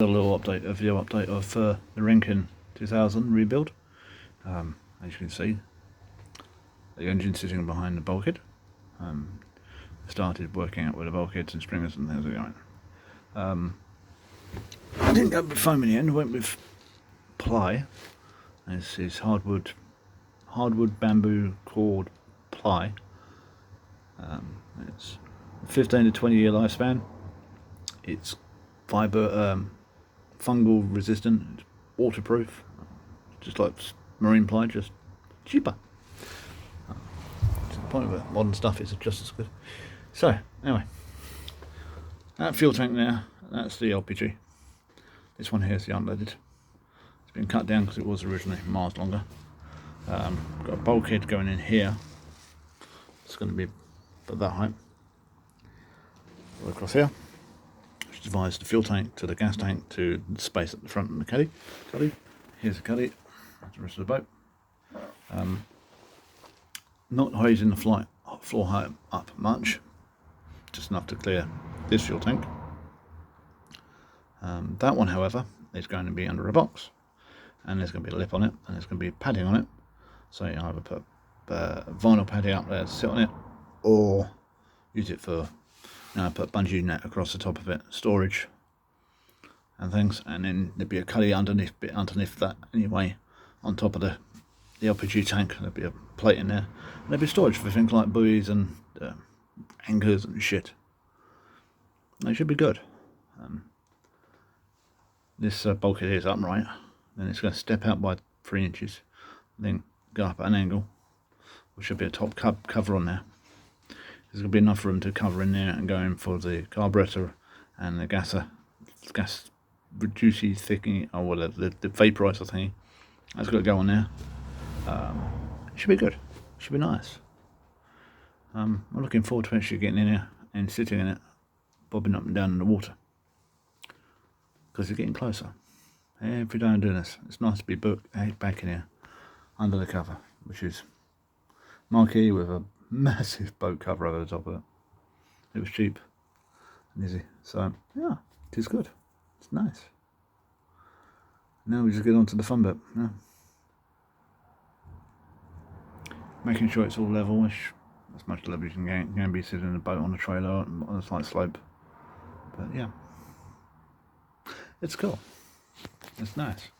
A little update, a video update of the Renken 2000 rebuild. As you can see, the engine sitting behind the bulkhead. Started working out with the bulkheads and stringers and things like that. I didn't go with foam in the end, went with ply. This is hardwood bamboo cord ply. It's 15 to 20 year lifespan. It's fibre fungal resistant, it's waterproof, just like marine ply, just cheaper. To the point where modern stuff is just as good. So anyway, that fuel tank there, that's the LPG. This one here is the unleaded. It's been cut down because it was originally miles longer. Got a bulkhead going in here. It's going to be about that height. Go across here. Divides the fuel tank to the gas tank to the space at the front of the cuddy. Here's the cuddy. That's the rest of the boat. Not raising the floor height up much, just enough to clear this fuel tank. That one, however, is going to be under a box, and there's going to be a lip on it, and there's going to be padding on it. So you either put vinyl padding up there to sit on it, or use it for put bungee net across the top of it, storage and things, and then there'd be a cuddy underneath that anyway, on top of the LPG tank. There'd be a plate in there, and there'd be storage for things like buoys and anchors and shit. It should be good. This bulkhead is upright, then it's going to step out by 3 inches, then go up at an angle. There should be a top cover on there. There's going to be enough room to cover in there and go in for the carburetor and the gas reducing thickening, or the vaporizer thingy. That's got to go on there. It should be good. It should be nice. I'm looking forward to actually getting in here and sitting in it, bobbing up and down in the water, because it's getting closer. Every day I'm doing this. It's nice to be back in here under the cover, which is marquee with a massive boat cover over the top of it. It was cheap and easy, so yeah, it is good. It's nice. Now we just get on to the fun bit. Yeah. Making sure it's all level-ish, as much level as you can be sitting in a boat on a trailer on a slight slope. But yeah, it's cool. It's nice.